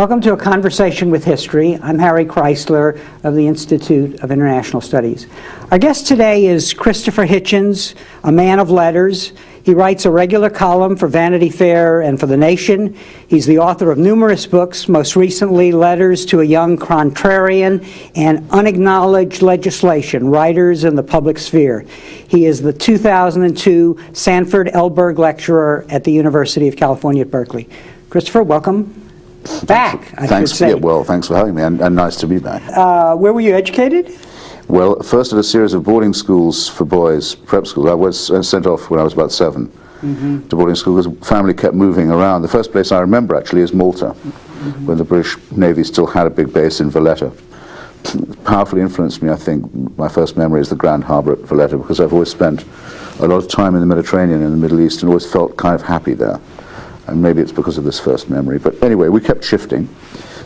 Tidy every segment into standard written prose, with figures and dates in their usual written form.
Welcome to A Conversation with History. I'm Harry Chrysler of the Institute of International Studies. Our guest today is Christopher Hitchens, a man of letters. He writes a regular column for Vanity Fair and for The Nation. He's the author of numerous books, most recently Letters to a Young Contrarian and Unacknowledged Legislation, Writers in the Public Sphere. He is the 2002 Sanford Elberg Lecturer at the University of California at Berkeley. Christopher, welcome back, I should say. Yeah, well, thanks for having me, and nice to be back. Where were you educated? Well, first at a series of boarding schools for boys, prep schools. I was sent off when I was about 7 to boarding school because the family kept moving around. The first place I remember, actually, is Malta, when the British Navy still had a big base in Valletta. Powerfully influenced me, I think. My first memory is the Grand Harbour at Valletta, because I've always spent a lot of time in the Mediterranean and the Middle East and always felt kind of happy there. And maybe it's because of this first memory. But anyway, we kept shifting.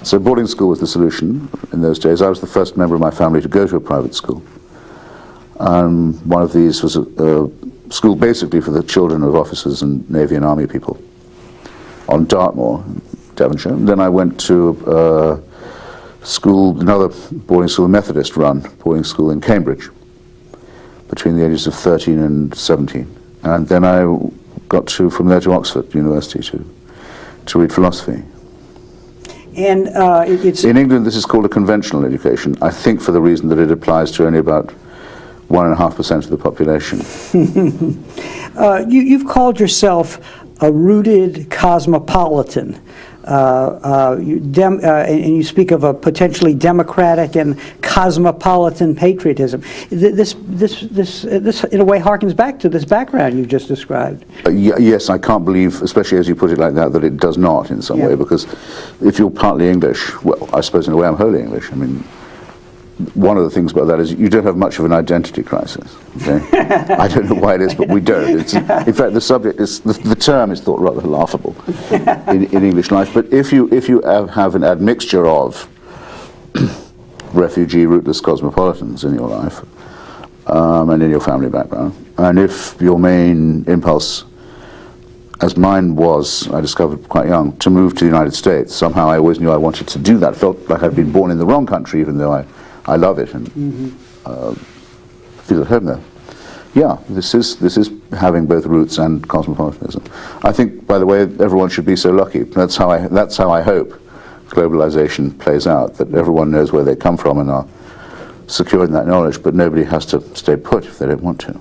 So boarding school was the solution in those days. I was the first member of my family to go to a private school. One of these was a school basically for the children of officers and Navy and Army people on Dartmoor, Devonshire. Then I went to school, another boarding school, a Methodist-run boarding school in Cambridge, between the ages of 13 and 17. And then I got from there to Oxford University to read philosophy. And it's in England, this is called a conventional education, I think for the reason that it applies to only about 1.5% of the population. You've called yourself a rooted cosmopolitan, and you speak of a potentially democratic and cosmopolitan patriotism. This in a way harkens back to this background you just described. Yes, I can't believe, especially as you put it like that it does not in some way, because if you're partly English, well, I suppose in a way I'm wholly English. I mean, one of the things about that is you don't have much of an identity crisis. Okay? I don't know why it is, but we don't. In fact, the subject is the term is thought rather laughable in English life. But if you have an admixture of refugee, rootless cosmopolitans in your life and in your family background, and if your main impulse, as mine was, I discovered quite young, to move to the United States, somehow I always knew I wanted to do that. Felt like I'd been born in the wrong country, even though I love it and feel at home there. Yeah, this is having both roots and cosmopolitanism. I think, by the way, everyone should be so lucky. That's how I hope globalization plays out, that everyone knows where they come from and are secure in that knowledge, but nobody has to stay put if they don't want to.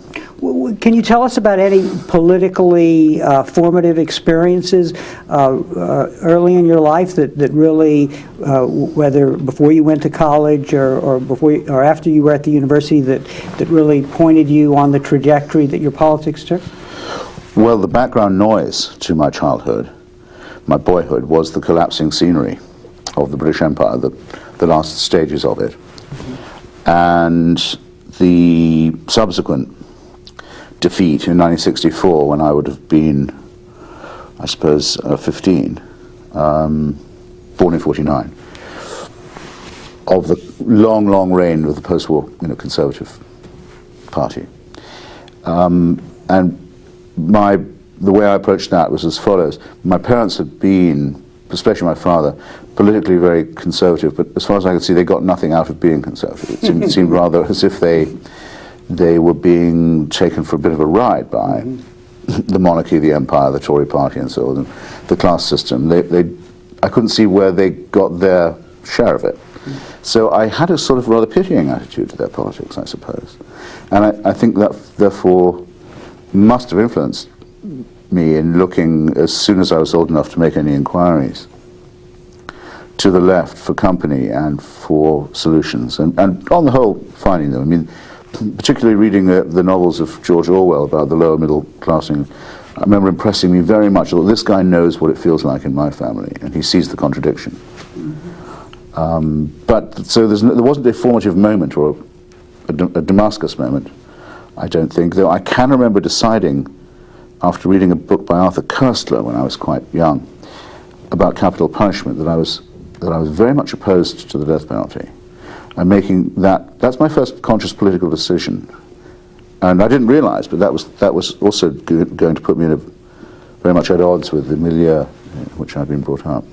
Can you tell us about any politically formative experiences early in your life that really, whether before you went to college or after you were at the university, that really pointed you on the trajectory that your politics took? Well, the background noise to my childhood, my boyhood, was the collapsing scenery of the British Empire, the last stages of it, and the subsequent defeat in 1964, when I would have been, I suppose, 15, born in 49, of the long reign of the post-war Conservative Party. And the way I approached that was as follows. My parents had been, especially my father, politically very conservative, but as far as I could see, they got nothing out of being conservative. It seemed rather as if they were being taken for a bit of a ride by the monarchy, the empire, the Tory party, and so on, the class system. I couldn't see where they got their share of it. So I had a sort of rather pitying attitude to their politics, I suppose. And I think that, therefore, must have influenced me in looking, as soon as I was old enough to make any inquiries, to the left for company and for solutions. And on the whole, finding them. I mean, particularly reading the novels of George Orwell about the lower middle class. I remember impressing me very much that this guy knows what it feels like in my family, and he sees the contradiction. So there wasn't a formative moment or a Damascus moment, I don't think, though I can remember deciding, after reading a book by Arthur Koestler when I was quite young, about capital punishment, that I was very much opposed to the death penalty. And making that's my first conscious political decision. And I didn't realize, but that was also going to put me in very much at odds with the milieu in which I'd been brought up.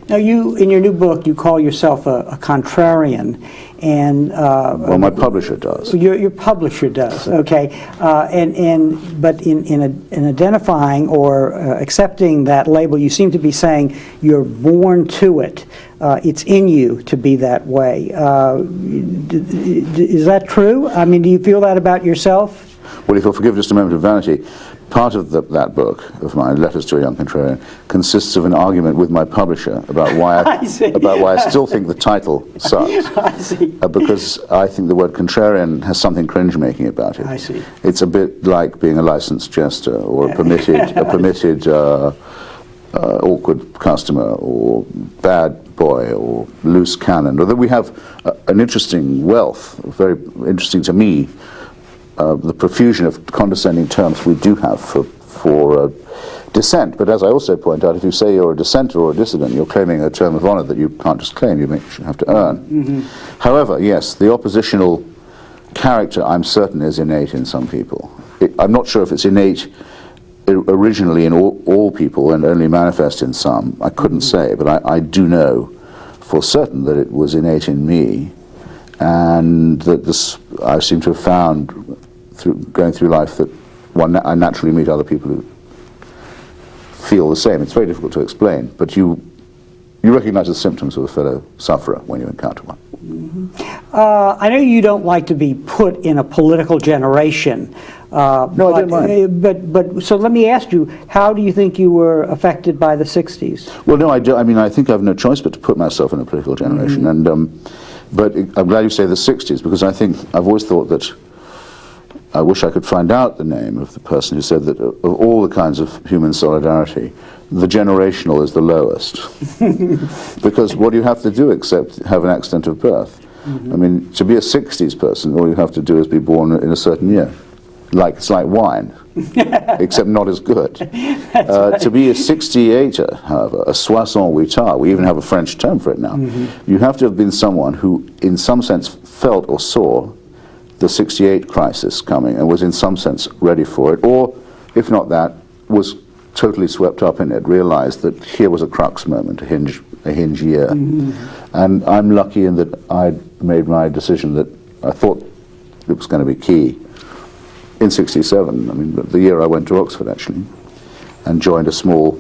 Now, in your new book, you call yourself a contrarian, and well, my publisher does. Your publisher does, okay. But in identifying or accepting that label, you seem to be saying you're born to it. It's in you to be that way. Is that true? I mean, do you feel that about yourself? Well, if you'll forgive just a moment of vanity, part of that book of mine, Letters to a Young Contrarian, consists of an argument with my publisher about why I still think the title sucks. I see. Because I think the word contrarian has something cringe-making about it. I see. It's a bit like being a licensed jester or a permitted awkward customer or bad boy or loose cannon. Although we have an interesting wealth, very interesting to me, the profusion of condescending terms we do have for dissent. But as I also point out, if you say you're a dissenter or a dissident, you're claiming a term of honor that you can't just claim, you have to earn. Mm-hmm. However, yes, the oppositional character, I'm certain, is innate in some people. I'm not sure if it's innate originally in all people and only manifest in some. I couldn't say, but I do know for certain that it was innate in me, and that I seem to have found, going through life, that I naturally meet other people who feel the same. It's very difficult to explain, but you recognize the symptoms of a fellow sufferer when you encounter one. Mm-hmm. I know you don't like to be put in a political generation. No, I don't mind. But so let me ask you, how do you think you were affected by the 60s? Well, no, I do. I mean, I think I have no choice but to put myself in a political generation. Mm-hmm. And but I'm glad you say the 60s, because I think I've always thought that I wish I could find out the name of the person who said that of all the kinds of human solidarity, the generational is the lowest. Because what do you have to do except have an accident of birth? Mm-hmm. I mean, to be a 60s person, all you have to do is be born in a certain year. It's like wine, except not as good. Right. To be a 68er, however, a 68er, we even have a French term for it now, mm-hmm. you have to have been someone who, in some sense, felt or saw the 68 crisis coming and was in some sense ready for it, or, if not that, was totally swept up in it, realized that here was a crux moment, a hinge year. Mm-hmm. And I'm lucky in that I made my decision that I thought it was going to be key in 67, I mean, the year I went to Oxford, actually, and joined a small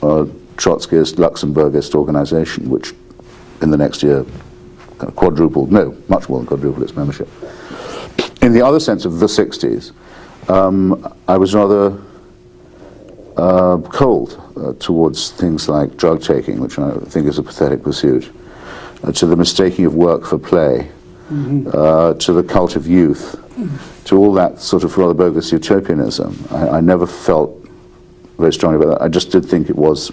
Trotskyist, Luxembourgist organization, which in the next year kind of quadrupled, no, much more than quadrupled its membership. In the other sense of the 60s, I was rather cold towards things like drug taking, which I think is a pathetic pursuit, to the mistaking of work for play, mm-hmm. To the cult of youth, to all that sort of rather bogus utopianism. I never felt very strongly about that. I just did think it was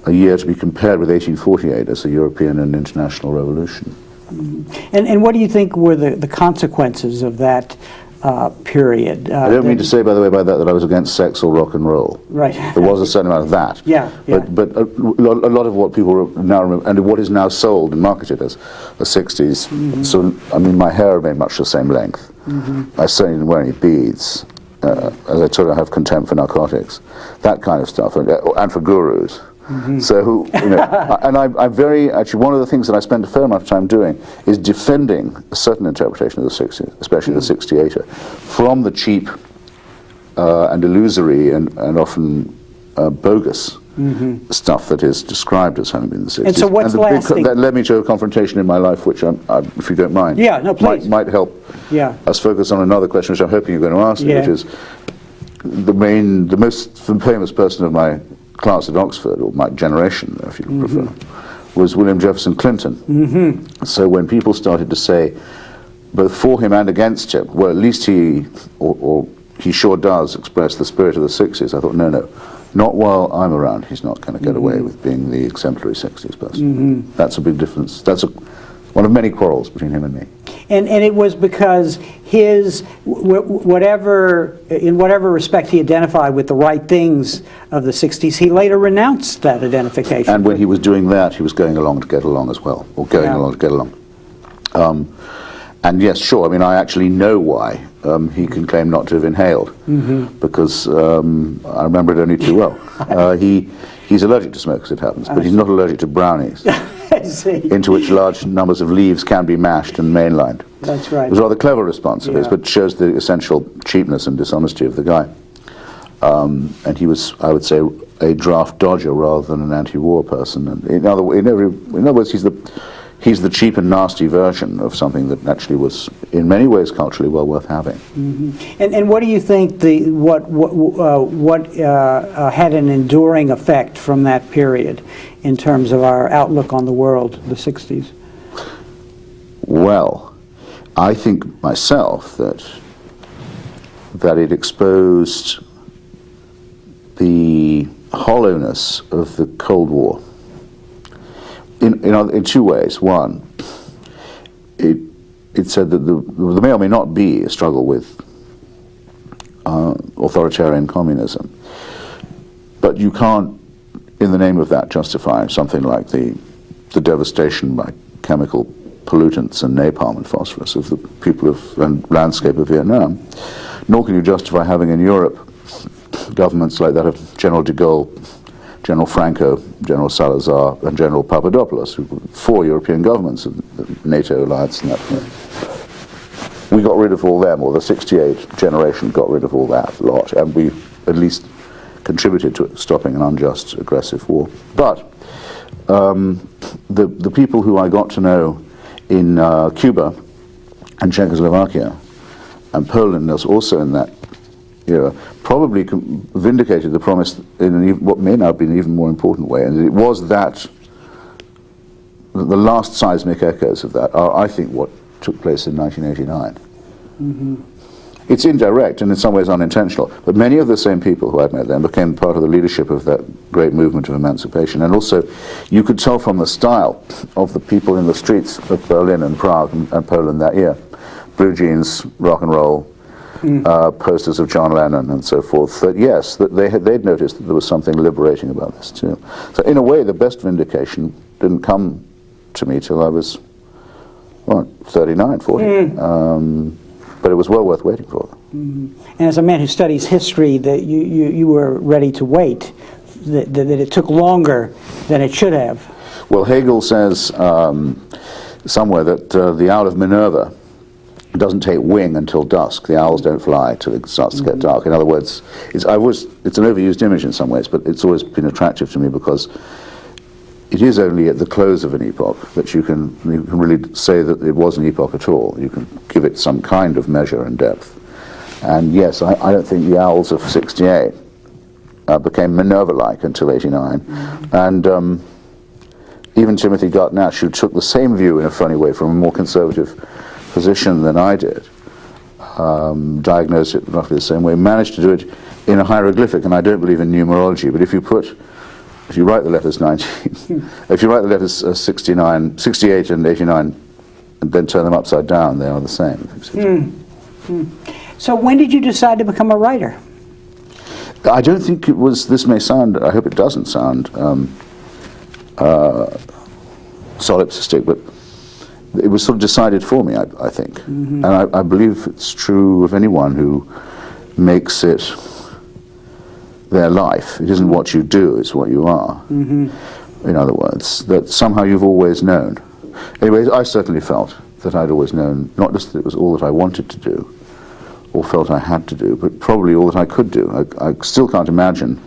a year to be compared with 1848 as a European and international revolution. Mm-hmm. And what do you think were the consequences of that period? I don't mean to say, by the way, by that I was against sex or rock and roll. Right. There was a certain amount of that. Yeah. But a lot of what people now remember, and what is now sold and marketed as the 60s, mm-hmm. so, I mean, my hair remained much the same length. Mm-hmm. I certainly didn't wear any beads. As I told you, I have contempt for narcotics. That kind of stuff, and for gurus. Mm-hmm. So, you know, I'm very, actually, one of the things that I spend a fair amount of time doing is defending a certain interpretation of the 60s, especially mm-hmm. the 68er, from the cheap and illusory and often bogus mm-hmm. stuff that is described as having been the 60s. And so what's lasting? That led me to a confrontation in my life, which, if you don't mind, yeah, no, please. might help us focus on another question, which I'm hoping you're going to ask me, which is the most famous person of my class at Oxford, or my generation, if you mm-hmm. prefer, was William Jefferson Clinton. Mm-hmm. So when people started to say, both for him and against him, well, at least he sure does express the spirit of the 60s, I thought, no, not while I'm around. He's not going to get mm-hmm. away with being the exemplary 60s person. Mm-hmm. That's a big difference. That's one of many quarrels between him and me. And it was because in whatever respect he identified with the right things of the 60s, he later renounced that identification. And when he was doing that, he was going along to get along as well, or going along to get along. And yes, sure, I mean, I actually know why he can claim not to have inhaled, mm-hmm. because I remember it only too well. He He's allergic to smokers, it happens, but he's not allergic to brownies, I see. into which large numbers of leaves can be mashed and mainlined. That's right. It was a rather clever response of his, Yeah. but shows the essential cheapness and dishonesty of the guy. And he was, I would say, a draft dodger rather than an anti-war person. And in other words, he's the cheap and nasty version of something that actually was, in many ways, culturally well worth having. Mm-hmm. And what do you think what had an enduring effect from that period in terms of our outlook on the world, the 60s? Well, I think myself that it exposed the hollowness of the Cold War in two ways. One, it said that there may or may not be a struggle with authoritarian communism, but you can't, in the name of that, justify something like the devastation by chemical pollutants and napalm and phosphorus of the people and landscape of Vietnam, nor can you justify having in Europe governments like that of General de Gaulle, General Franco, General Salazar, and General Papadopoulos, who were four European governments of the NATO alliance and that. We got rid of all them, or the 68 generation got rid of all that lot, and we at least contributed to stopping an unjust, aggressive war. But the people who I got to know in Cuba and Czechoslovakia and Poland, was also in that era, probably vindicated the promise in what may now be an even more important way, and it was that the last seismic echoes of that are, I think, what took place in 1989. Mm-hmm. It's indirect and in some ways unintentional, but many of the same people who I'd met then became part of the leadership of that great movement of emancipation. And also, you could tell from the style of the people in the streets of Berlin and Prague and Poland that year, blue jeans, rock and roll, posters of John Lennon and so forth, that yes, that they'd noticed that there was something liberating about this too. So in a way, the best vindication didn't come to me till I was, 39, 40. But it was well worth waiting for. And as a man who studies history, that you were ready to wait, that it took longer than it should have. Well, Hegel says somewhere that the owl of Minerva doesn't take wing until dusk. The owls don't fly till it starts to get dark. In other words, it's an overused image in some ways, but it's always been attractive to me because it is only at the close of an epoch that you can really say that it was an epoch at all. You can give it some kind of measure and depth. And yes, I don't think the owls of 68 became Minerva-like until 89. And even Timothy Garton-Ash, who took the same view in a funny way from a more conservative position than I did, diagnosed it roughly the same way, managed to do it in a hieroglyphic. And I don't believe in numerology, but if you write the letters 19, if you write the letters 68 and 89, and then turn them upside down, they are the same. So when did you decide to become a writer? I don't think it was, this may sound, I hope it doesn't sound solipsistic, but it was sort of decided for me, I think. And I believe it's true of anyone who makes it their life. It isn't what you do, it's what you are. In other words, that somehow you've always known. Anyways, I certainly felt that I'd always known, not just that it was all that I wanted to do, or felt I had to do, but probably all that I could do. I still can't imagine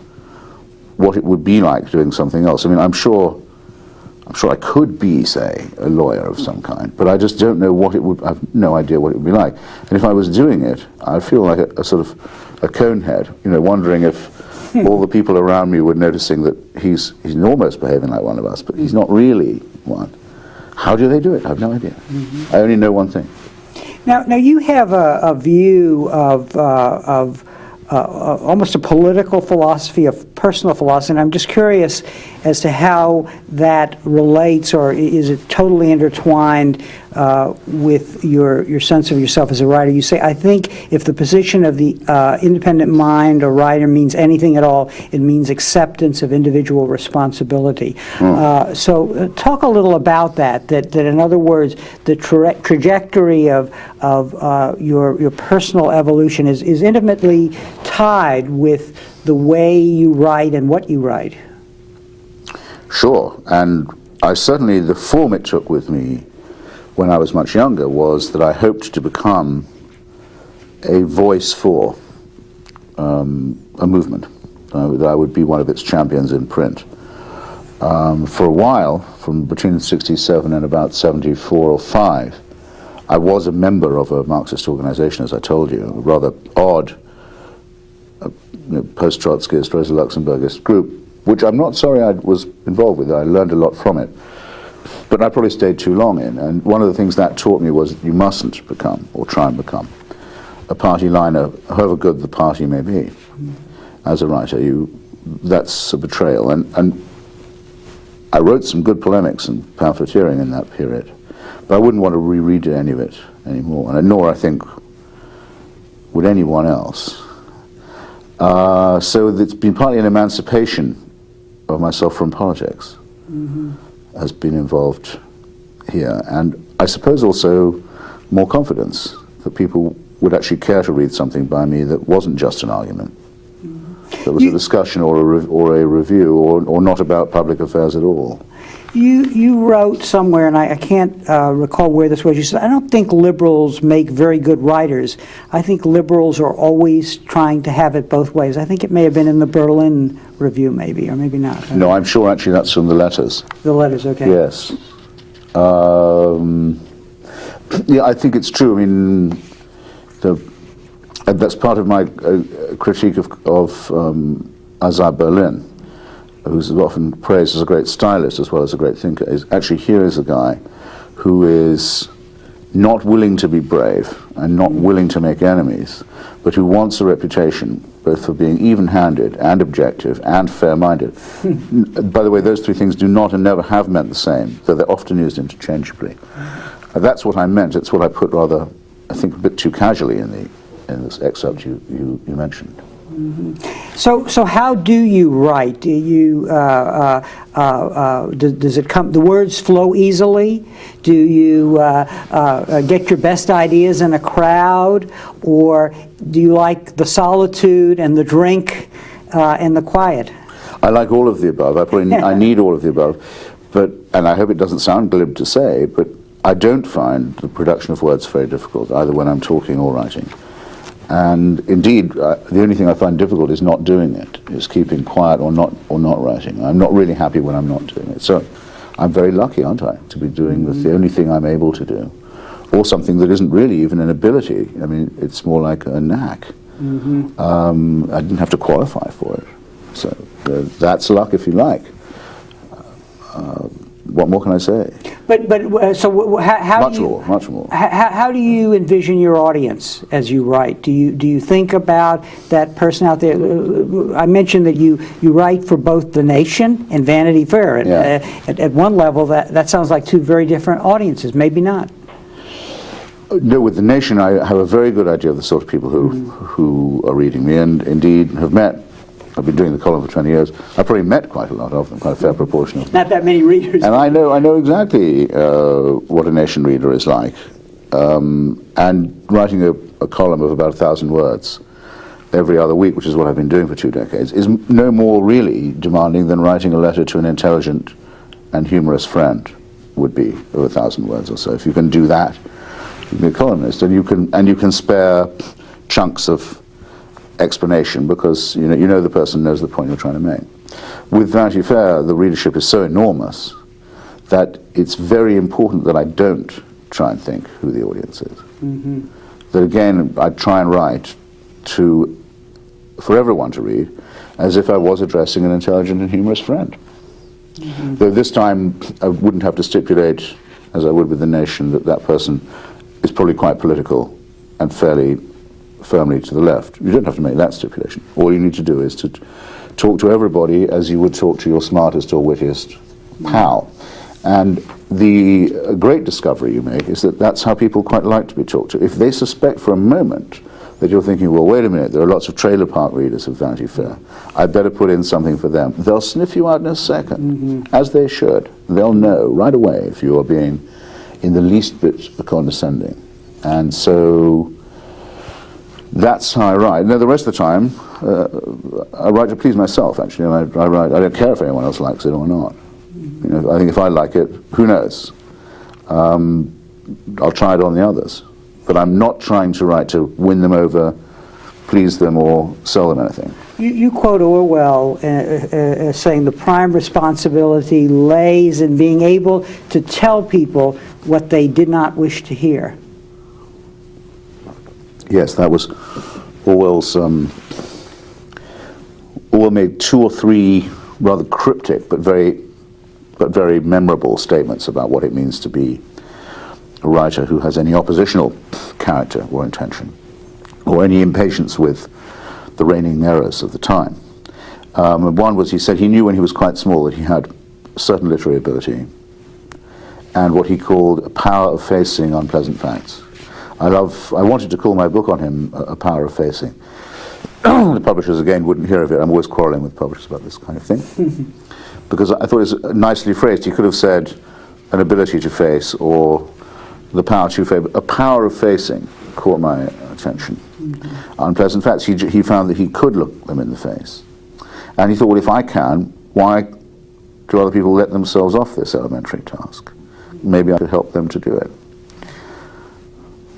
what it would be like doing something else. I mean, I'm sure I could be, say, a lawyer of some kind, but I just don't know what it would, I have no idea what it would be like. And if I was doing it, I feel like a sort of a conehead, wondering if all the people around me were noticing that he's almost behaving like one of us, but he's not really one. How do they do it? I have no idea. I only know one thing. Now you have a view of almost a political philosophy, of personal philosophy, and I'm just curious as to how that relates, or is it totally intertwined with your sense of yourself as a writer? You say, I think if the position of the independent mind or writer means anything at all, it means acceptance of individual responsibility. So talk a little about that in other words, the trajectory of your personal evolution is intimately tied with the way you write and what you write. Sure, and I certainly, the form it took with me when I was much younger was that I hoped to become a voice for a movement, that I would be one of its champions in print. For a while, from between 67 and about 74 or 5, I was a member of a Marxist organization, as I told you, a rather odd post-Trotskyist, Rosa Luxemburgist group, which I'm not sorry I was involved with. I learned a lot from it. But I probably stayed too long in, and one of the things that taught me was you mustn't become, or try and become, a party liner, however good the party may be. As a writer, that's a betrayal. And I wrote some good polemics and pamphleteering in that period, but I wouldn't want to reread any of it anymore, and nor, I think, would anyone else. So it's been partly an emancipation of myself from politics. Has been involved here, and I suppose also more confidence that people would actually care to read something by me that wasn't just an argument, that was a discussion or a review, or not about public affairs at all. You wrote somewhere, and I can't recall where this was, you said, I don't think liberals make very good writers. I think liberals are always trying to have it both ways. I think it may have been in the Berlin Review, maybe, or maybe not. No, I'm sure actually that's from the letters. The letters, okay. Yes. Yeah, I think it's true. I mean, that's part of my critique of Isaiah Berlin, who's often praised as a great stylist as well as a great thinker. Is actually, here is a guy who is not willing to be brave and not willing to make enemies, but who wants a reputation both for being even-handed and objective and fair-minded. By the way, those three things do not and never have meant the same, though they're often used interchangeably. That's what I meant. It's what I put rather, I think, a bit too casually in this excerpt you mentioned. So how do you write? Do you does it come? The words flow easily? Do you get your best ideas in a crowd, or do you like the solitude and the drink and the quiet? I like all of the above. I need all of the above, and I hope it doesn't sound glib to say, but I don't find the production of words very difficult, either when I'm talking or writing. And indeed, the only thing I find difficult is not doing it, is keeping quiet or not writing. I'm not really happy when I'm not doing it. So I'm very lucky, aren't I, to be doing the only thing I'm able to do, or something that isn't really even an ability. I mean, it's more like a knack. I didn't have to qualify for it. So that's luck, if you like. What more can I say? So how much do you, more, much more. How do you envision your audience as you write? Do you think about that person out there? I mentioned that you write for both The Nation and Vanity Fair. At one level, that sounds like two very different audiences. Maybe not. No, with The Nation, I have a very good idea of the sort of people who are reading me, and indeed have met. I've been doing the column for 20 years. I've probably met quite a lot of them, quite a fair proportion of them. Not that many readers. And I know exactly what a Nation reader is like. And writing a column of about 1,000 words every other week, which is what I've been doing for 2 decades, is no more really demanding than writing a letter to an intelligent and humorous friend would be of 1,000 words or so. If you can do that, you can be a columnist, and you can spare chunks of explanation, because you know the person knows the point you're trying to make. With Vanity Fair, the readership is so enormous that it's very important that I don't try and think who the audience is. That again, I try and write for everyone to read, as if I was addressing an intelligent and humorous friend. Though this time I wouldn't have to stipulate, as I would with The Nation, that person is probably quite political and fairly firmly to the left. You don't have to make that stipulation. All you need to do is to talk to everybody as you would talk to your smartest or wittiest pal. And the great discovery you make is that that's how people quite like to be talked to. If they suspect for a moment that you're thinking, well, wait a minute, there are lots of trailer park readers of Vanity Fair, I'd better put in something for them, they'll sniff you out in a second, as they should. They'll know right away if you are being in the least bit condescending. And so that's how I write. Now, the rest of the time, I write to please myself, actually. And I write, I don't care if anyone else likes it or not. You know, I think if I like it, who knows? I'll try it on the others. But I'm not trying to write to win them over, please them, or sell them anything. You quote Orwell as saying the prime responsibility lays in being able to tell people what they did not wish to hear. Yes, that was Orwell's. Orwell made 2 or 3 rather cryptic but very memorable statements about what it means to be a writer who has any oppositional character or intention, or any impatience with the reigning errors of the time. One was, he said he knew when he was quite small that he had certain literary ability and what he called a power of facing unpleasant facts. I wanted to call my book on him A Power of Facing. The publishers, again, wouldn't hear of it. I'm always quarreling with publishers about this kind of thing. Because I thought it was nicely phrased. He could have said an ability to face or the power to face. A power of facing caught my attention. Unpleasant facts, he found that he could look them in the face. And he thought, well, if I can, why do other people let themselves off this elementary task? Maybe I could help them to do it.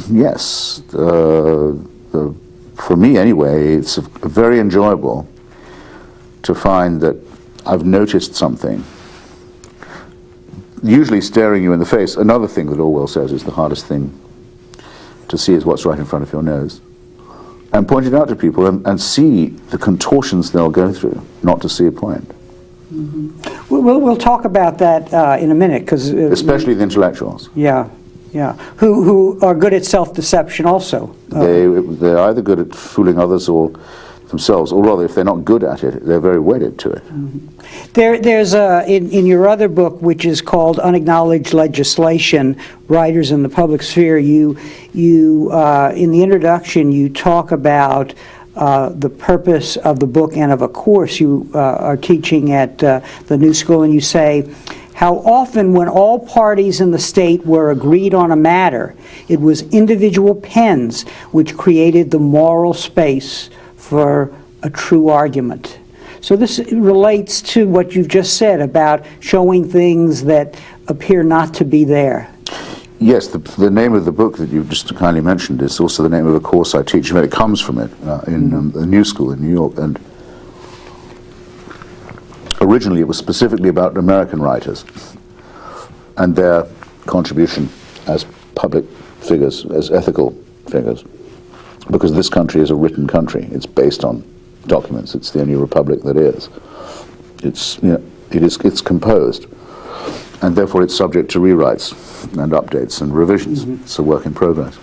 Yes, for me anyway, it's very enjoyable to find that I've noticed something, usually staring you in the face. Another thing that Orwell says is the hardest thing to see is what's right in front of your nose. And point it out to people and see the contortions they'll go through not to see a point. Mm-hmm. We'll talk about that in a minute, because especially the intellectuals. Yeah. Yeah, who are good at self-deception also. They're either good at fooling others or themselves, or rather, if they're not good at it, they're very wedded to it. Mm-hmm. There's in your other book, which is called Unacknowledged Legislation, Writers in the Public Sphere, you in the introduction, you talk about the purpose of the book and of a course you are teaching at the New School, and you say, how often when all parties in the state were agreed on a matter, it was individual pens which created the moral space for a true argument. So this relates to what you've just said about showing things that appear not to be there. Yes, the name of the book that you just kindly mentioned is also the name of a course I teach. It comes from it in the New School in New York. And originally, it was specifically about American writers and their contribution as public figures, as ethical figures, because this country is a written country. It's based on documents. It's the only republic that is. It's composed, and therefore it's subject to rewrites and updates and revisions. Mm-hmm. It's a work in progress,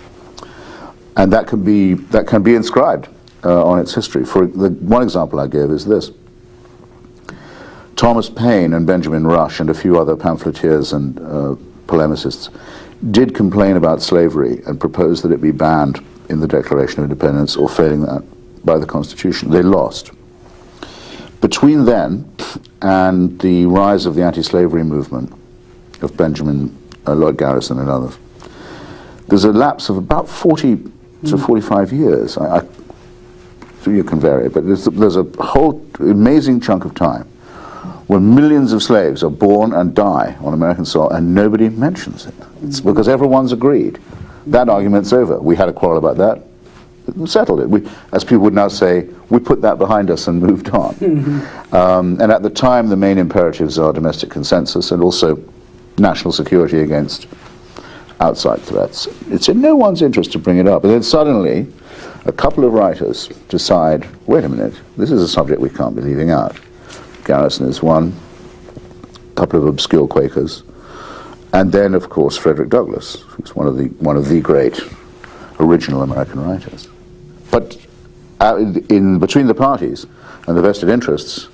and that can be inscribed on its history. For the one example I gave is this. Thomas Paine and Benjamin Rush and a few other pamphleteers and polemicists did complain about slavery and propose that it be banned in the Declaration of Independence, or failing that, by the Constitution. They lost. Between then and the rise of the anti-slavery movement of Benjamin Lloyd Garrison and others, there's a lapse of about 40 to 45 years. You can vary, but there's a whole amazing chunk of time when millions of slaves are born and die on American soil, and nobody mentions it. It's because everyone's agreed. That argument's over. We had a quarrel about that. We settled it. We, as people would now say, we put that behind us and moved on. Mm-hmm. And at the time, the main imperatives are domestic consensus and also national security against outside threats. It's in no one's interest to bring it up. And then suddenly, a couple of writers decide, wait a minute, this is a subject we can't be leaving out. Garrison is one, a couple of obscure Quakers, and then, of course, Frederick Douglass, who's one of the great original American writers. But in between the parties and the vested interests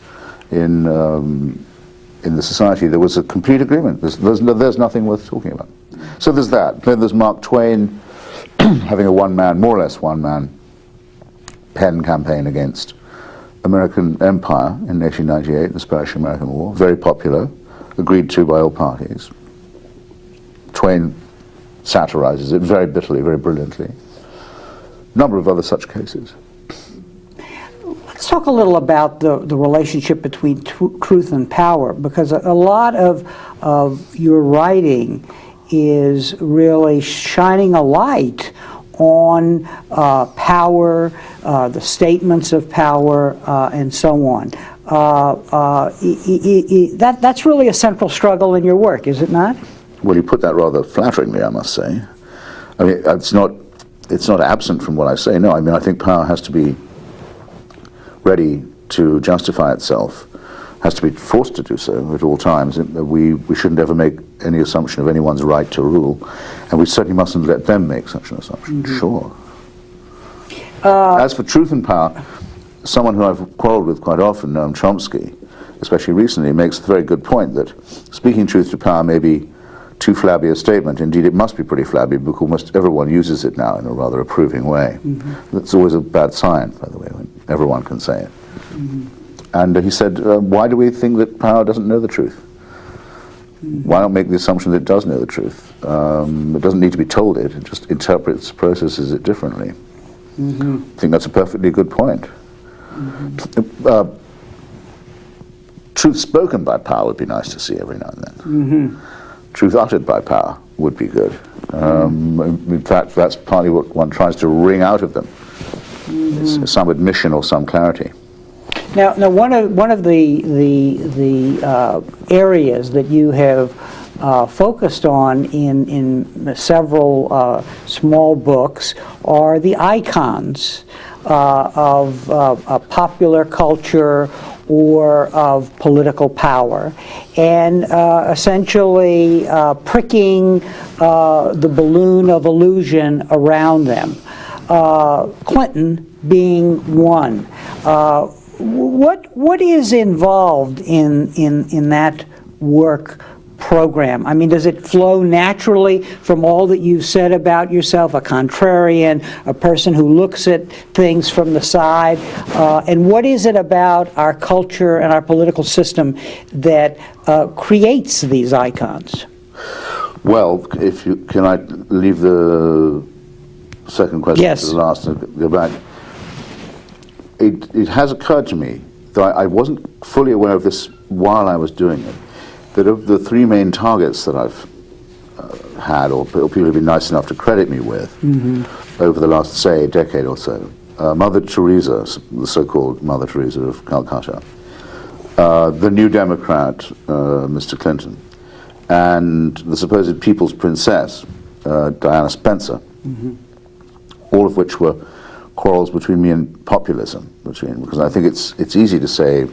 in the society, there was a complete agreement. There's nothing worth talking about. So there's that. Then there's Mark Twain having a more or less one-man pen campaign against American empire in 1898, the Spanish-American War, very popular, agreed to by all parties. Twain satirizes it very bitterly, very brilliantly. A number of other such cases. Let's talk a little about the relationship between truth and power, because a lot of your writing is really shining a light on power, the statements of power, and so on. That's really a central struggle in your work, is it not? Well, you put that rather flatteringly, I must say. I mean, it's not absent from what I say. No, I mean, I think power has to be ready to justify itself, has to be forced to do so at all times. We shouldn't ever make any assumption of anyone's right to rule, and we certainly mustn't let them make such an assumption. Mm-hmm. Sure. As for truth and power, someone who I've quarreled with quite often, Noam Chomsky, especially recently, makes a very good point that speaking truth to power may be too flabby a statement. Indeed, it must be pretty flabby, because almost everyone uses it now in a rather approving way. Mm-hmm. That's always a bad sign, by the way, when everyone can say it. Mm-hmm. And he said, why do we think that power doesn't know the truth? Mm-hmm. Why not make the assumption that it does know the truth? It doesn't need to be told it just interprets, processes it differently. Mm-hmm. I think that's a perfectly good point. Mm-hmm. Truth spoken by power would be nice to see every now and then. Mm-hmm. Truth uttered by power would be good. In fact, that's partly what one tries to wring out of them. Mm-hmm. Some admission or some clarity. Now, one of the areas that you have focused on in several small books are the icons of popular culture or of political power, and essentially pricking the balloon of illusion around them. Clinton being one. What is involved in that work program? I mean, does it flow naturally from all that you've said about yourself, a contrarian, a person who looks at things from the side? And what is it about our culture and our political system that creates these icons? Well, can I leave the second question yes. to the last and go back? It has occurred to me, though I wasn't fully aware of this while I was doing it, that of the three main targets that I've had, or people have been nice enough to credit me with, mm-hmm. over the last, say, decade or so, Mother Teresa, the so-called Mother Teresa of Calcutta, the New Democrat, Mr. Clinton, and the supposed People's Princess, Diana Spencer, mm-hmm. all of which were quarrels between me and populism, because I think it's easy to say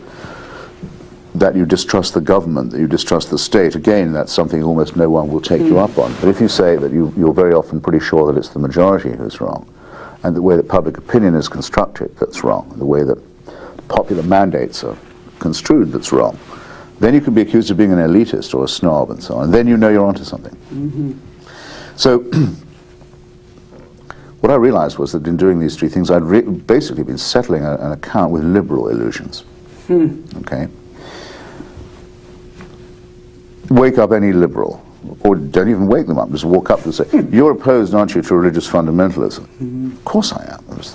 that you distrust the government, that you distrust the state. Again, that's something almost no one will take you up on. But if you say that you're very often pretty sure that it's the majority who's wrong, and the way that public opinion is constructed that's wrong, the way that popular mandates are construed that's wrong, then you can be accused of being an elitist or a snob and so on, and then you know you're onto something. Mm-hmm. So what I realized was that in doing these three things, I'd basically been settling an account with liberal illusions. Okay? Wake up any liberal, or don't even wake them up, just walk up and say, you're opposed, aren't you, to religious fundamentalism? Mm-hmm. Of course I am. It's,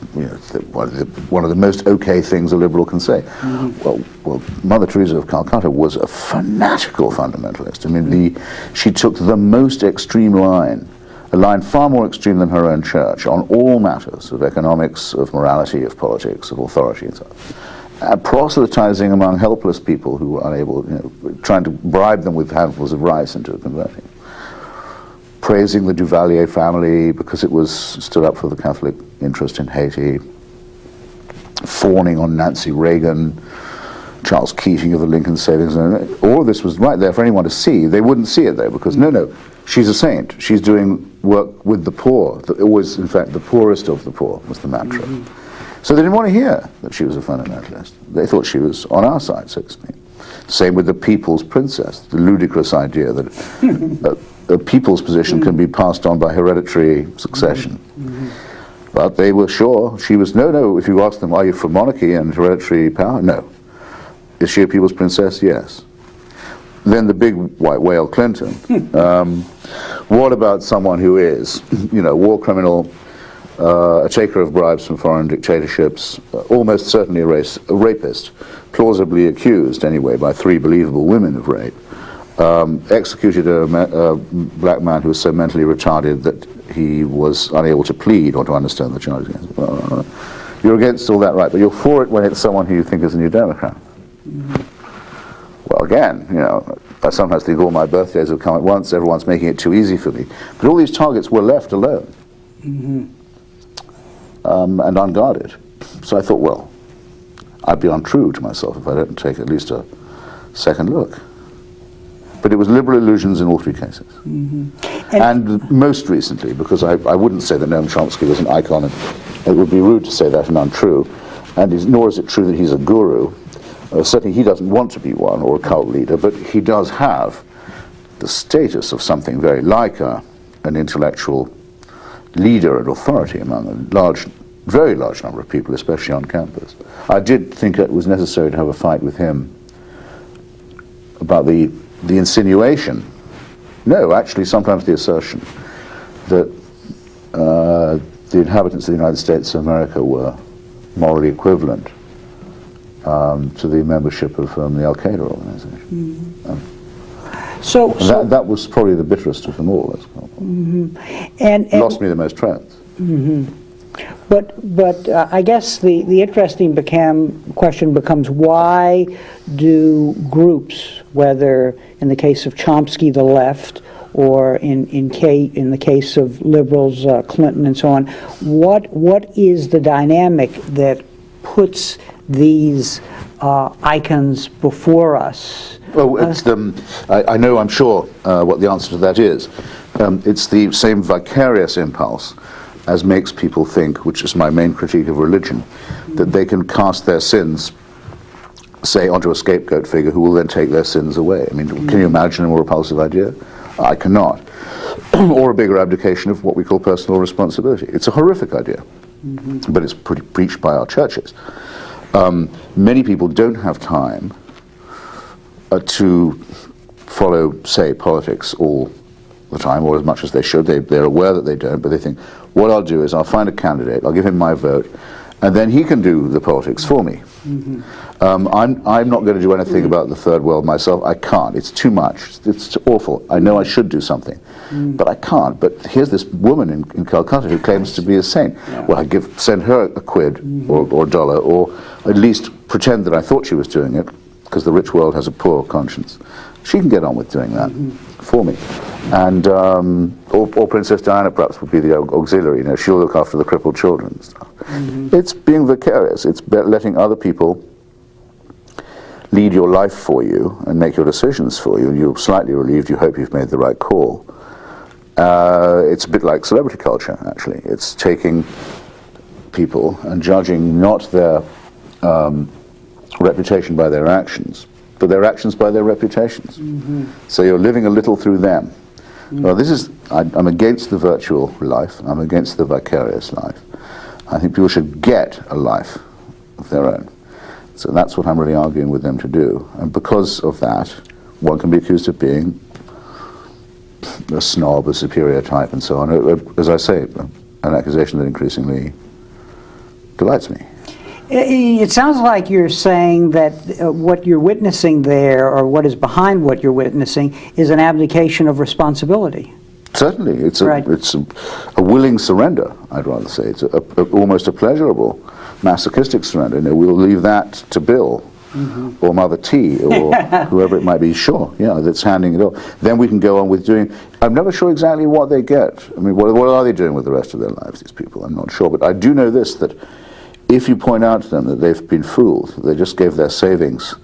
one of the most okay things a liberal can say. Mm-hmm. Well, Mother Teresa of Calcutta was a fanatical fundamentalist. I mean, she took the most extreme line, a line far more extreme than her own church, on all matters of economics, of morality, of politics, of authority, and so on. Proselytizing among helpless people who were unable, trying to bribe them with handfuls of rice into converting. Praising the Duvalier family because it stood up for the Catholic interest in Haiti. Fawning on Nancy Reagan, Charles Keating of the Lincoln Savings. All of this was right there for anyone to see. They wouldn't see it though, because no, she's a saint. She's doing work with the poor. Always, in fact, the poorest of the poor was the mantra. Mm-hmm. So they didn't want to hear that she was a fundamentalist. They thought she was on our side, so to speak. Same with the People's Princess, the ludicrous idea that a people's position can be passed on by hereditary succession. Mm-hmm. But they were sure she was, no, if you ask them, are you for monarchy and hereditary power? No. Is she a people's princess? Yes. Then the big white whale, Clinton. What about someone who is, war criminal, a taker of bribes from foreign dictatorships, almost certainly a rapist, plausibly accused anyway by 3 believable women of rape, executed a black man who was so mentally retarded that he was unable to plead or to understand the charges against him. You're against all that, right, but you're for it when it's someone who you think is a New Democrat. Well, again, you know, I sometimes think all my birthdays have come at once, everyone's making it too easy for me. But all these targets were left alone. And unguarded. So I thought, well, I'd be untrue to myself if I didn't take at least a second look. But it was liberal illusions in all 3 cases. And most recently, because I wouldn't say that Noam Chomsky was an icon, and it would be rude to say that and untrue, and nor is it true that he's a guru. Certainly he doesn't want to be one, or a cult leader, but he does have the status of something very like an intellectual leader and authority among a very large number of people, especially on campus. I did think it was necessary to have a fight with him about the insinuation, no, actually sometimes the assertion, that the inhabitants of the United States of America were morally equivalent to the membership of the Al-Qaeda organization. So that was probably the bitterest of them all. And lost me the most friends. But I guess the interesting question becomes, why do groups, whether in the case of Chomsky, the left, or in the case of liberals, Clinton and so on, what is the dynamic that puts these icons before us? Well, it's I know, I'm sure, what the answer to that is. It's the same vicarious impulse as makes people think, which is my main critique of religion, that they can cast their sins, say, onto a scapegoat figure who will then take their sins away. I mean, can you imagine a more repulsive idea? I cannot. Or a bigger abdication of what we call personal responsibility. It's a horrific idea, but it's preached by our churches. Many people don't have time to follow, say, politics all the time, or as much as they should. They're aware that they don't, but they think, what I'll do is I'll find a candidate, I'll give him my vote, and then he can do the politics for me. I'm not going to do anything about the third world myself. I can't. It's too much. It's awful. I know I should do something, but I can't. But here's this woman in Calcutta who claims to be a saint. Well, I send her a quid or a dollar, or at least pretend that I thought she was doing it, because the rich world has a poor conscience. She can get on with doing that for me. And or Princess Diana perhaps would be the auxiliary. You know, she'll look after the crippled children and stuff. It's being vicarious. It's letting other people lead your life for you and make your decisions for you, and you're slightly relieved. You hope you've made the right call. It's a bit like celebrity culture, actually. It's taking people and judging not their reputation by their actions, but their actions by their reputations. So you're living a little through them. Well, I'm against the virtual life. I'm against the vicarious life. I think people should get a life of their own. So that's what I'm really arguing with them to do. And because of that, one can be accused of being a snob, a superior type, and so on. As I say, an accusation that increasingly delights me. It sounds like you're saying that what you're witnessing there, or what is behind what you're witnessing, is an abdication of responsibility. Certainly, it's a willing surrender. I'd rather say it's almost a pleasurable, masochistic surrender. You know, we'll leave that to Bill, or Mother T, or whoever it might be. Sure, yeah, that's handing it off. Then we can go on with doing. I'm never sure exactly what they get. I mean, what are they doing with the rest of their lives? These people, I'm not sure, but I do know this, that if you point out to them that they've been fooled, they just gave their savings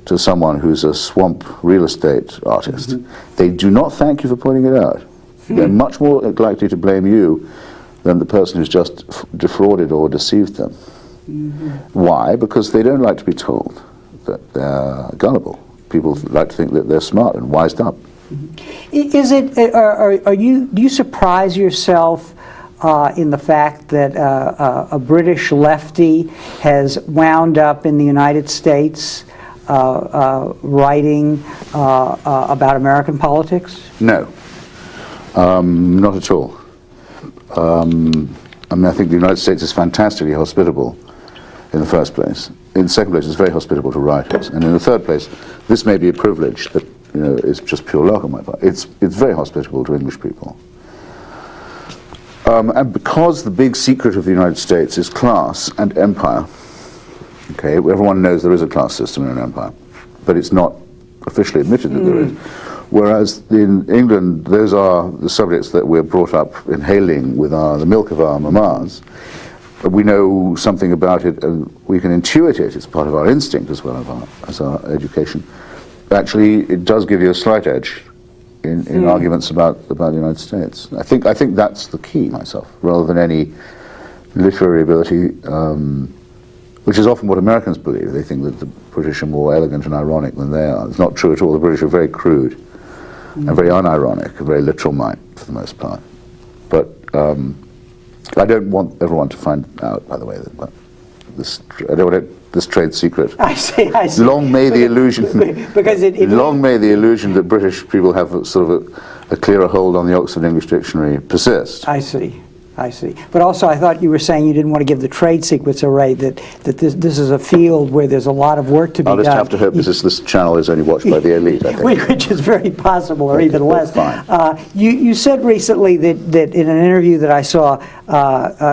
to someone who's a swamp real estate artist, they do not thank you for pointing it out. They're much more likely to blame you than the person who's just defrauded or deceived them. Why? Because they don't like to be told that they're gullible. People like to think that they're smart and wised up. Is it? Do you surprise yourself in the fact that a British lefty has wound up in the United States writing about American politics? No, not at all. I mean, I think the United States is fantastically hospitable in the first place. In the second place, it's very hospitable to writers. And in the third place, this may be a privilege that is just pure luck on my part. It's very hospitable to English people. And because the big secret of the United States is class and empire, okay, everyone knows there is a class system in an empire, but it's not officially admitted that there is. Whereas in England, those are the subjects that we're brought up inhaling with the milk of our mamas. We know something about it, and we can intuit it. It's part of our instinct as well as our education. Actually, it does give you a slight edge in arguments about the United States. I think that's the key myself, rather than any literary ability, which is often what Americans believe. They think that the British are more elegant and ironic than they are. It's not true at all. The British are very crude and very unironic, a very literal mind for the most part. But I don't want everyone to find out, by the way, that I don't want this trade secret. I see. Long may the illusion. Because long may the illusion that British people have sort of a clearer hold on the Oxford English Dictionary persist. I see. But also, I thought you were saying you didn't want to give the trade secrets away. That this is a field where there's a lot of work to be done. I'll just have to hope this channel is only watched by the elite, I think. Which is very possible, or even less. Fine. You said recently that in an interview that I saw,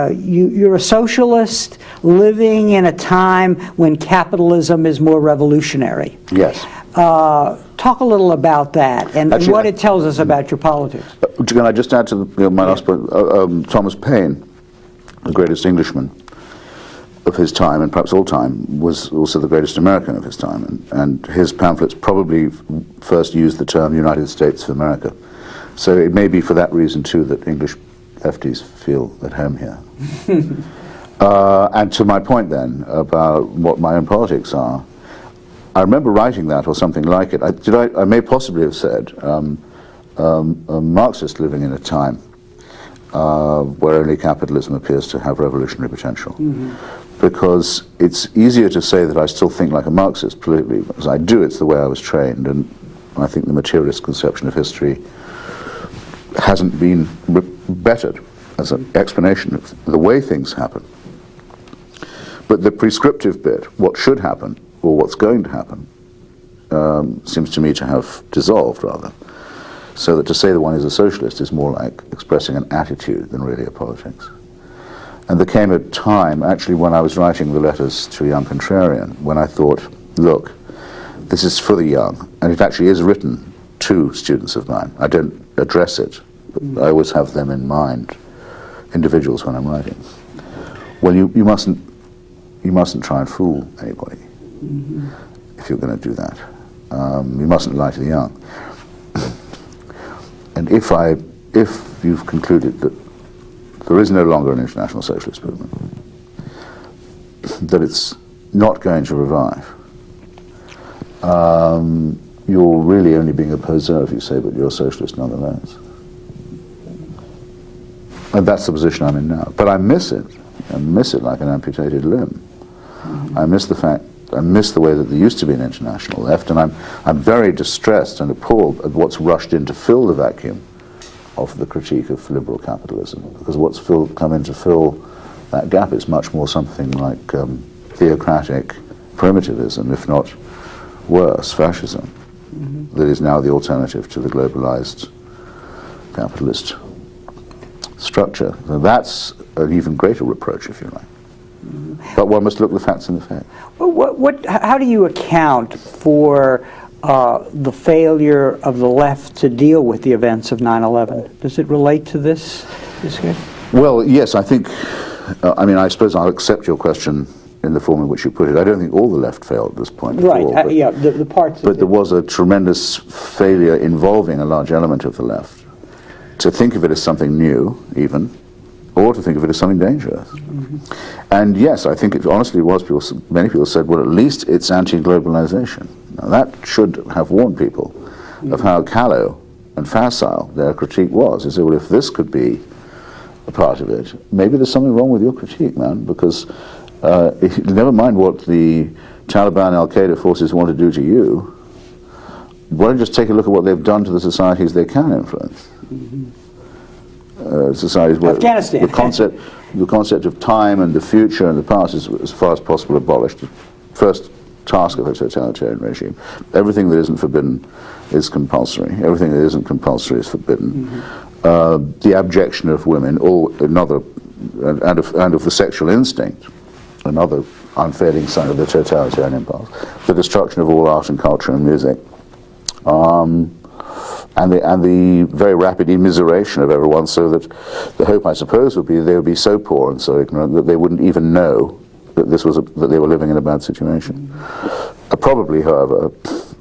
you're a socialist living in a time when capitalism is more revolutionary. Yes. Talk a little about that and Actually, what it tells us about your politics. Can I just add to my last point? Thomas Paine, the greatest Englishman of his time, and perhaps all time, was also the greatest American of his time. And his pamphlets probably first used the term United States of America. So it may be for that reason, too, that English lefties feel at home here. And to my point, then, about what my own politics are, I remember writing that, or something like it. I may possibly have said, a Marxist living in a time where only capitalism appears to have revolutionary potential. Because it's easier to say that I still think like a Marxist politically, because I do. It's the way I was trained, and I think the materialist conception of history hasn't been bettered as an explanation of the way things happen. But the prescriptive bit, what should happen, or what's going to happen, seems to me to have dissolved, rather. So that to say that one is a socialist is more like expressing an attitude than really a politics. And there came a time, actually, when I was writing the letters to a young contrarian, when I thought, look, this is for the young, and it actually is written to students of mine. I don't address it, but I always have them in mind, individuals, when I'm writing. Well, you mustn't try and fool anybody. If you're going to do that. You mustn't lie to the young. And if you've concluded that there is no longer an international socialist movement, that it's not going to revive, you're really only being a poseur if you say, but you're a socialist nonetheless. And that's the position I'm in now. But I miss it. I miss it like an amputated limb. I miss the fact, I miss the way that there used to be an international left, and I'm very distressed and appalled at what's rushed in to fill the vacuum of the critique of liberal capitalism, because what's come in to fill that gap is much more something like theocratic primitivism, if not worse, fascism, that is now the alternative to the globalized capitalist structure. So that's an even greater reproach, if you like. But one must look the facts in the face. Well, how do you account for the failure of the left to deal with the events of 9/11? Does it relate to this case? Well, yes, I think, I suppose I'll accept your question in the form in which you put it. I don't think all the left failed at this point at all. Right, yeah, the parts. But there was a tremendous failure involving a large element of the left to think of it as something new, even, or to think of it as something dangerous. And yes, I think it honestly was, many people said, well, at least it's anti-globalization. Now that should have warned people of how callow and facile their critique was. They said, well, if this could be a part of it, maybe there's something wrong with your critique, man, because never mind what the Taliban, Al-Qaeda forces want to do to you, why don't you just take a look at what they've done to the societies they can influence? societies where Afghanistan. the concept of time and the future and the past is as far as possible abolished. First task of a totalitarian regime. Everything that isn't forbidden is compulsory. Everything that isn't compulsory is forbidden. The abjection of women, or another, and of the sexual instinct, another unfailing sign of the totalitarian impulse. The destruction of all art and culture and music. And the very rapid immiseration of everyone, so that the hope, I suppose, would be they would be so poor and so ignorant that they wouldn't even know that that they were living in a bad situation. Probably, however,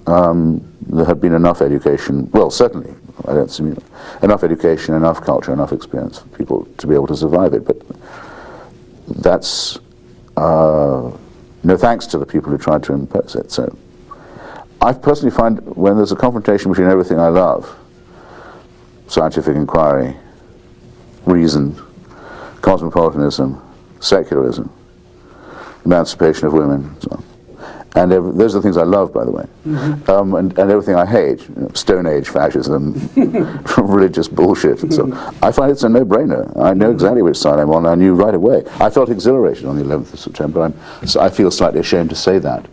there had been enough education. Well, certainly, I don't see enough education, enough culture, enough experience for people to be able to survive it. But that's no thanks to the people who tried to impose it. So I personally find when there's a confrontation between everything I love, scientific inquiry, reason, cosmopolitanism, secularism, emancipation of women, so on. And those are the things I love, by the way, and everything I hate, Stone Age fascism, religious bullshit, and so on. I find it's a no-brainer. I know exactly which side I'm on. I knew right away. I felt exhilarated on the 11th of September. So I feel slightly ashamed to say that,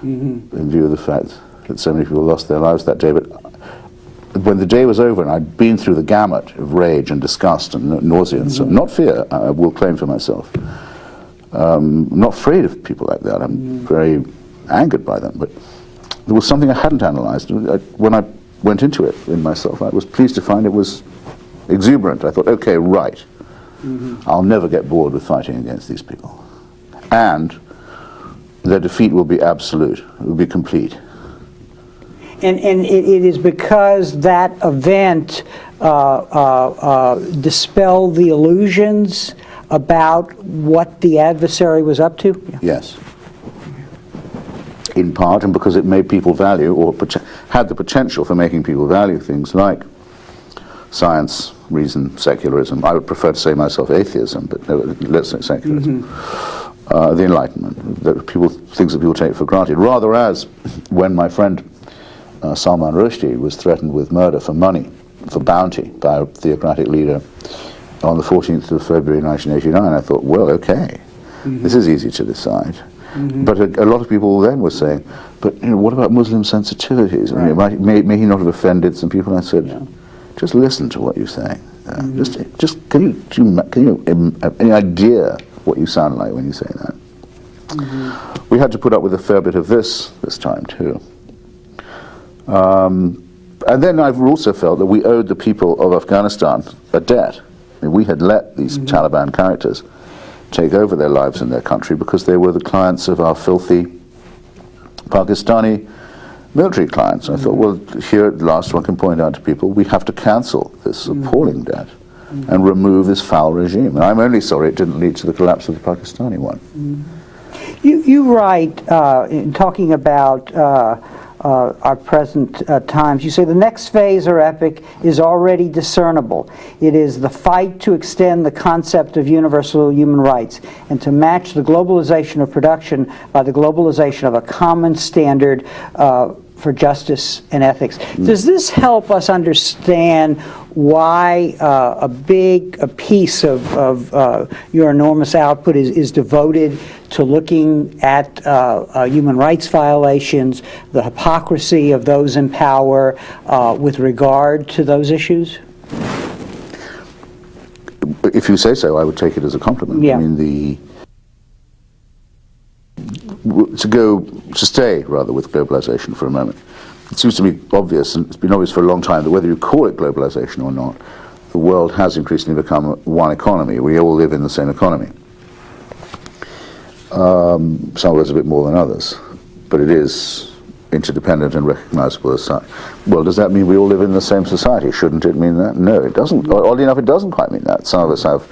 in view of the fact that so many people lost their lives that day. But when the day was over and I'd been through the gamut of rage and disgust and nausea and so on, not fear, I will claim for myself. I'm not afraid of people like that. I'm very angered by them, but there was something I hadn't analyzed. When I went into it in myself, I was pleased to find it was exuberant. I thought, okay, right, I'll never get bored with fighting against these people. And their defeat will be absolute, it will be complete. And it is because that event dispelled the illusions about what the adversary was up to? Yeah. Yes. In part, and because it made people value, or had the potential for making people value things like science, reason, secularism. I would prefer to say myself atheism, but no, let's say secularism. The Enlightenment, things that people take for granted. Rather as when my friend Salman Rushdie was threatened with murder for money, for bounty, by a theocratic leader on the 14th of February 1989, I thought, well, okay, this is easy to decide. But a lot of people then were saying, but what about Muslim sensitivities? Right. I mean, may he not have offended some people? And I said, just listen to what you're saying. Just can you have any idea what you sound like when you say that? We had to put up with a fair bit of this time too. And then I've also felt that we owed the people of Afghanistan a debt. I mean, we had let these Taliban characters take over their lives in their country because they were the clients of our filthy Pakistani military clients. I thought, well, here at last one can point out to people, we have to cancel this appalling debt and remove this foul regime. And I'm only sorry it didn't lead to the collapse of the Pakistani one. You write, in talking about our present times, you say the next phase or epoch is already discernible. It is the fight to extend the concept of universal human rights and to match the globalization of production by the globalization of a common standard for justice and ethics. Does this help us understand why a piece of your enormous output is devoted to looking at human rights violations, the hypocrisy of those in power with regard to those issues? If you say so, I would take it as a compliment. Yeah. I mean, to stay rather with globalization for a moment. It seems to be obvious, and it's been obvious for a long time, that whether you call it globalization or not, the world has increasingly become one economy. We all live in the same economy. Some of us a bit more than others, but it is interdependent and recognizable as such. Well, does that mean we all live in the same society? Shouldn't it mean that? No, it doesn't. Oddly enough, it doesn't quite mean that. Some of us have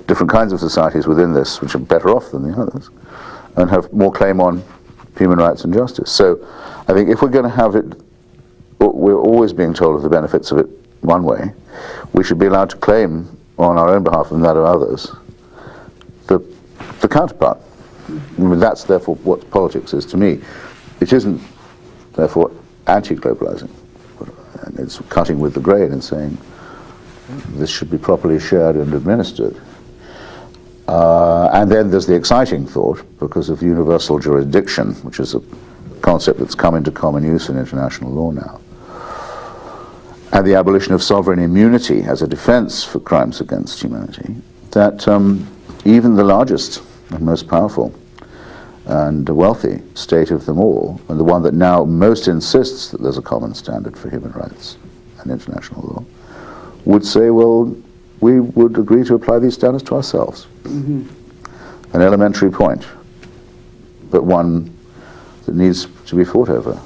different kinds of societies within this, which are better off than the others, and have more claim on human rights and justice. So I think if we're going to have it, we're always being told of the benefits of it one way, we should be allowed to claim on our own behalf and that of others the counterpart. I mean, that's therefore what politics is to me. It isn't therefore anti-globalizing, and it's cutting with the grain and saying this should be properly shared and administered. And then there's the exciting thought, because of universal jurisdiction, which is a concept that's come into common use in international law now, and the abolition of sovereign immunity as a defense for crimes against humanity, that even the largest and most powerful and wealthy state of them all, and the one that now most insists that there's a common standard for human rights and international law, would say, well, we would agree to apply these standards to ourselves. Mm-hmm. An elementary point, but one that needs to be fought over.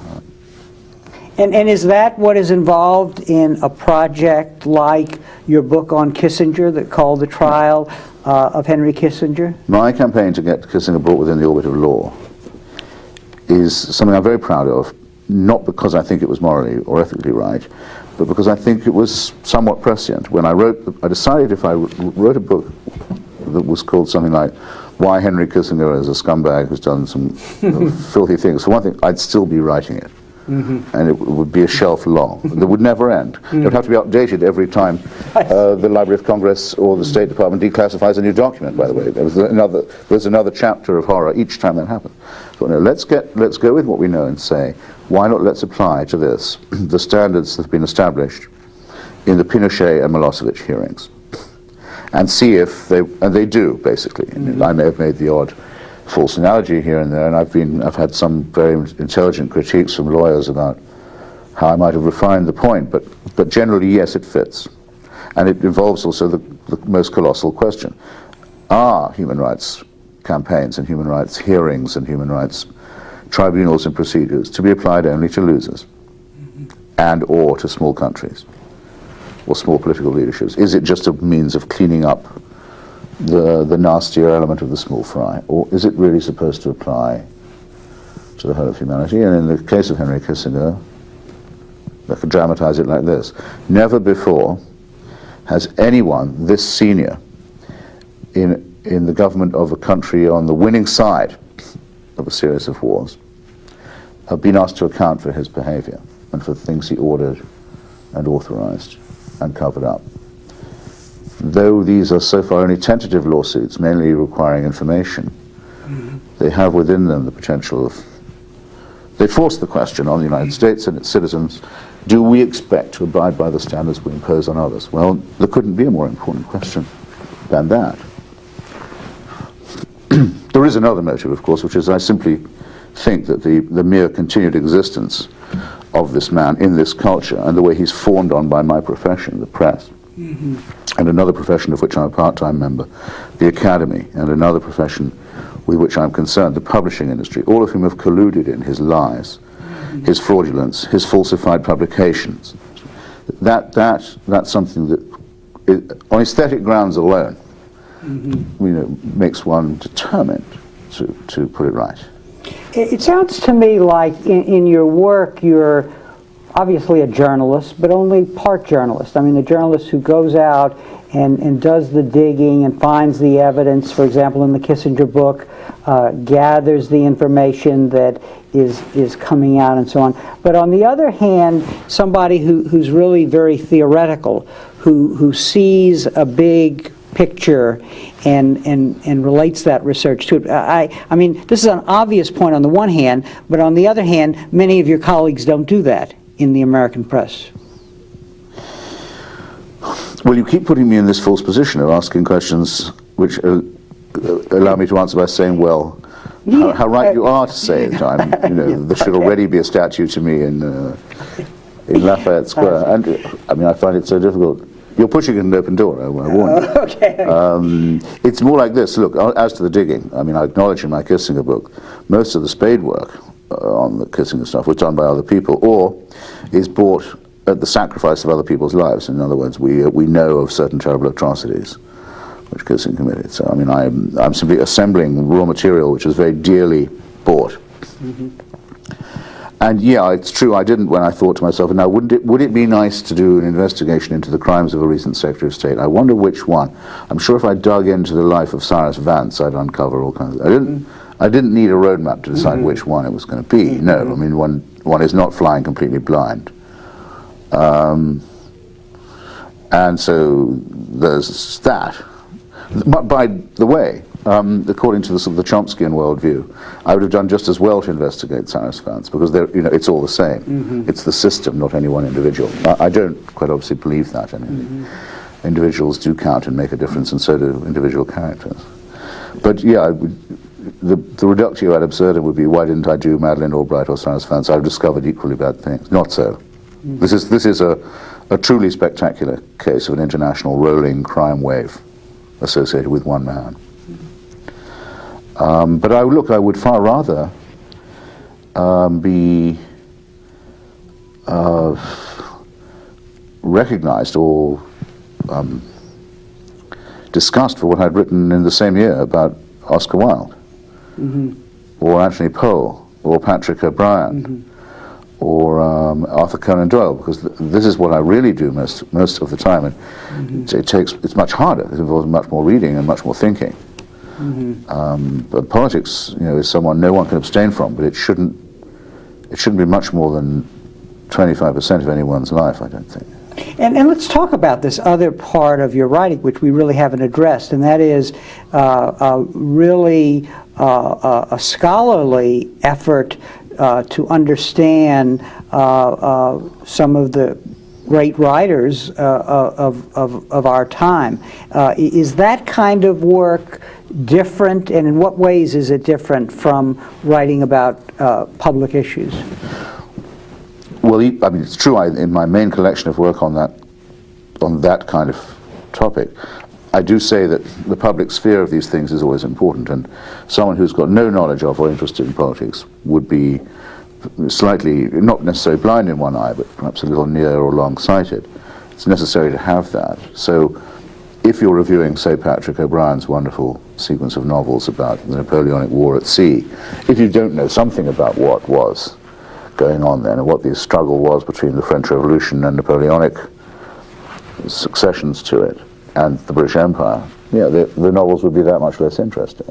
And is that what is involved in a project like your book on Kissinger that called The Trial of Henry Kissinger? My campaign to get Kissinger brought within the orbit of law is something I'm very proud of, not because I think it was morally or ethically right, but because I think it was somewhat prescient. When I decided if I wrote a book that was called something like Why Henry Kissinger is a Scumbag Who's Done Some Filthy Things, for one thing, I'd still be writing it. Mm-hmm. And it would be a shelf long. That would never end. Mm-hmm. It would have to be updated every time the Library of Congress or the State Department declassifies a new document, by the way. There's another chapter of horror each time that happens. So no, let's go with what we know and say, why not let's apply to this the standards that have been established in the Pinochet and Milosevic hearings, and see if they do, basically. Mm-hmm. I may have made the odd false analogy here and there, and I've had some very intelligent critiques from lawyers about how I might have refined the point, but generally, yes, it fits. And it involves also the most colossal question. Are human rights campaigns and human rights hearings and human rights tribunals and procedures to be applied only to losers and or to small countries or small political leaderships? Is it just a means of cleaning up the nastier element of the small fry, or is it really supposed to apply to the whole of humanity? And in the case of Henry Kissinger, I could dramatize it like this. Never before has anyone this senior in the government of a country on the winning side of a series of wars been asked to account for his behavior and for the things he ordered and authorized and covered up. Though these are so far only tentative lawsuits, mainly requiring information, mm-hmm. they have within them the potential of... They force the question on the United States and its citizens, do we expect to abide by the standards we impose on others? Well, there couldn't be a more important question than that. There is another motive, of course, which is I simply think that the mere continued existence of this man in this culture and the way he's fawned on by my profession, the press, mm-hmm. and another profession of which I'm a part-time member, the academy, and another profession with which I'm concerned, the publishing industry, all of whom have colluded in his lies, mm-hmm. his fraudulence, his falsified publications. That's something that, on aesthetic grounds alone, mm-hmm. Makes one determined to put it right. It sounds to me like in your work you're obviously a journalist, but only part journalist. I mean, the journalist who goes out and does the digging and finds the evidence, for example, in the Kissinger book, gathers the information that is coming out and so on. But on the other hand, somebody who's really very theoretical, who sees a big picture and relates that research to it. I mean, this is an obvious point on the one hand, but on the other hand, many of your colleagues don't do that in the American press. Well, you keep putting me in this false position of asking questions which allow me to answer by saying, well, how right you are to say it. There should already be a statue to me in Lafayette Square. And I mean, I find it so difficult. You're pushing an open door, I warn you. Okay. It's more like this. Look, as to the digging, I mean, I acknowledge in my Kissinger book, most of the spade work on the Kissinger stuff was done by other people, or is bought at the sacrifice of other people's lives. In other words, we know of certain terrible atrocities which Kissinger committed. So, I mean, I'm simply assembling raw material which is very dearly bought. Mm-hmm. And yeah, it's true, I didn't when I thought to myself, now would it be nice to do an investigation into the crimes of a recent Secretary of State? I wonder which one. I'm sure if I dug into the life of Cyrus Vance, I'd uncover all kinds of... I didn't need a roadmap to decide mm-hmm. which one it was going to be. No, I mean, one is not flying completely blind. And And so there's that. By the way, according to the sort of the Chomskyan worldview, I would have done just as well to investigate Cyrus Vance, because it's all the same. It's the system, not any one individual. I don't quite obviously believe that. Individuals do count and make a difference, and so do individual characters. But yeah, the reductio ad absurdum would be, why didn't I do Madeleine Albright or Cyrus Vance? I've discovered equally bad things. Not so. This is a truly spectacular case of an international rolling crime wave associated with one man. But I would far rather be recognized or discussed for what I'd written in the same year about Oscar Wilde, or Anthony Poe, or Patrick O'Brien, or Arthur Conan Doyle, because this is what I really do most of the time, and it's much harder. It involves much more reading and much more thinking. But politics, is someone no one can abstain from, but it shouldn't be much more than 25% of anyone's life, I don't think. And let's talk about this other part of your writing, which we really haven't addressed, and that is really a scholarly effort to understand some of the great writers of our time. Is that kind of work different, and in what ways is it different from writing about public issues? Well, it's true. In my main collection of work on that kind of topic, I do say that the public sphere of these things is always important, and someone who's got no knowledge of or interested in politics would be slightly, not necessarily blind in one eye, but perhaps a little near or long-sighted. It's necessary to have that. So if you're reviewing, say, Patrick O'Brien's wonderful sequence of novels about the Napoleonic War at sea, if you don't know something about what was going on then, and what the struggle was between the French Revolution and Napoleonic successions to it, and the British Empire, the novels would be that much less interesting.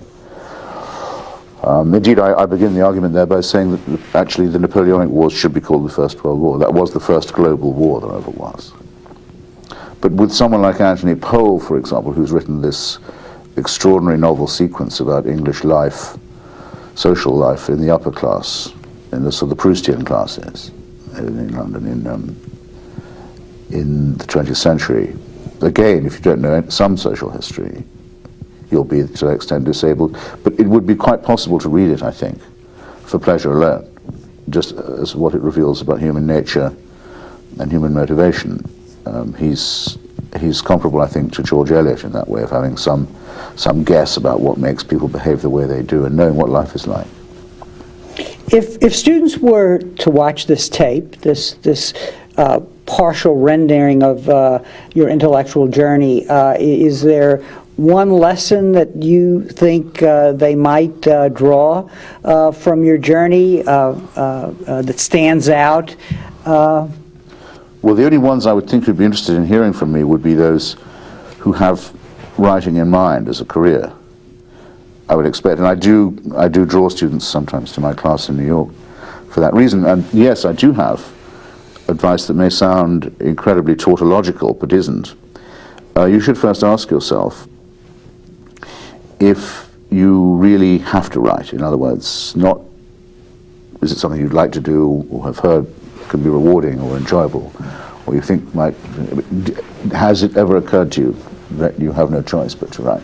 Indeed, I begin the argument there by saying that actually the Napoleonic Wars should be called the First World War. That was the first global war there ever was. But with someone like Anthony Poe, for example, who's written this extraordinary novel sequence about English life, social life in the upper class, in the sort of the Proustian classes in London in the 20th century. Again, if you don't know some social history, you'll be to that extent disabled. But it would be quite possible to read it, I think, for pleasure alone, just as what it reveals about human nature and human motivation. He's comparable, I think, to George Eliot in that way of having some guess about what makes people behave the way they do and knowing what life is like. If students were to watch this tape, this partial rendering of your intellectual journey, is there one lesson that you think they might draw from your journey that stands out? Well, the only ones I would think would be interested in hearing from me would be those who have writing in mind as a career. I would expect, and I do draw students sometimes to my class in New York for that reason. And yes, I do have advice that may sound incredibly tautological, but isn't. You should first ask yourself if you really have to write. In other words, not is it something you'd like to do or have heard can be rewarding or enjoyable, or you think might. Has it ever occurred to you that you have no choice but to write?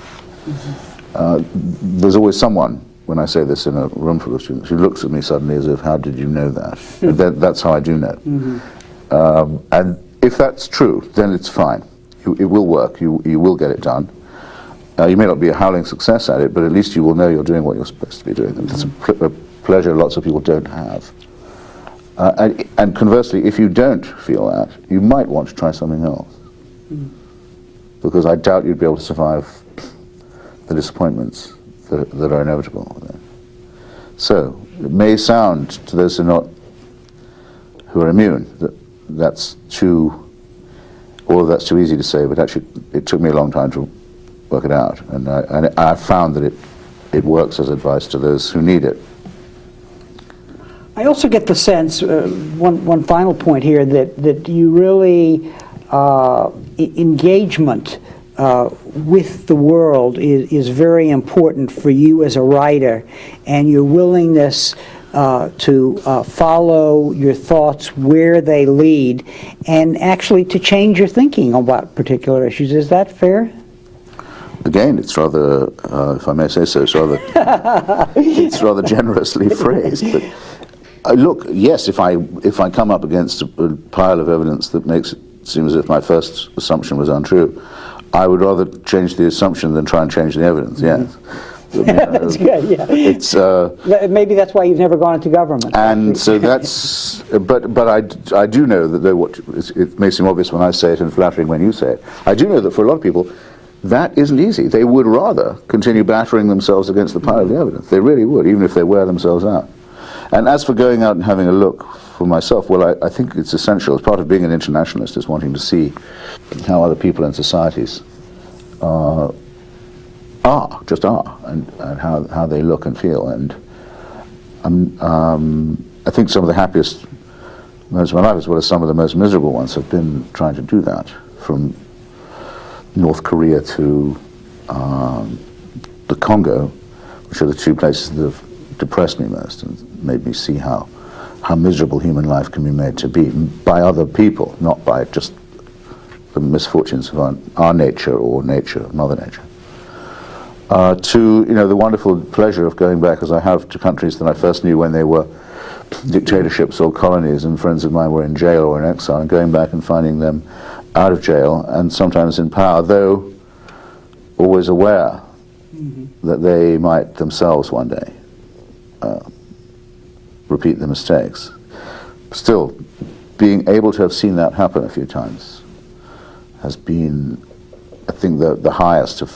There's always someone, when I say this in a room full of students, who looks at me suddenly as if, how did you know that? And that's how I do know. And if that's true, then it's fine. It will work. You will get it done. You may not be a howling success at it, but at least you will know you're doing what you're supposed to be doing. And that's a pleasure lots of people don't have. And conversely, if you don't feel that, you might want to try something else. Because I doubt you'd be able to survive the disappointments that are inevitable. So it may sound to those who are immune that that's too easy to say, but actually it took me a long time to work it out, and I found that it works as advice to those who need it. I also get the sense, one final point here, that you really engagement with the world is very important for you as a writer, and your willingness to follow your thoughts where they lead, and actually to change your thinking about particular issues. Is that fair? Again, it's rather, if I may say so, it's rather generously phrased. But look, yes, if I come up against a pile of evidence that makes it seem as if my first assumption was untrue, I would rather change the assumption than try and change the evidence. Yes. That's good. Yeah. It's maybe that's why you've never gone into government. And so that's. But I do know that though it may seem obvious when I say it and flattering when you say it. I do know that for a lot of people, that isn't easy. They would rather continue battering themselves against the pile of the evidence. They really would, even if they wear themselves out. And as for going out and having a look for myself, well, I think it's essential. As part of being an internationalist is wanting to see how other people and societies are, and how they look and feel. And I think some of the happiest moments of my life, as well as some of the most miserable ones, have been trying to do that, from North Korea to the Congo, which are the two places that have depressed me most and made me see how miserable human life can be made to be by other people, not by just the misfortunes of our nature or Mother Nature. To the wonderful pleasure of going back, as I have, to countries that I first knew when they were dictatorships or colonies, and friends of mine were in jail or in exile, and going back and finding them out of jail and sometimes in power, though always aware that they might themselves one day repeat the mistakes. Still, being able to have seen that happen a few times has been, I think, the highest of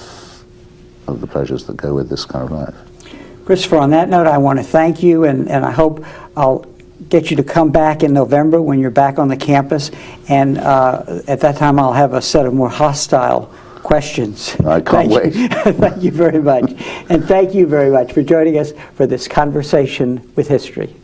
the pleasures that go with this kind of life. Christopher, on that note, I want to thank you, and I hope I'll get you to come back in November when you're back on the campus, and at that time I'll have a set of more hostile questions. I can't wait. Thank you very much. And thank you very much for joining us for this conversation with history.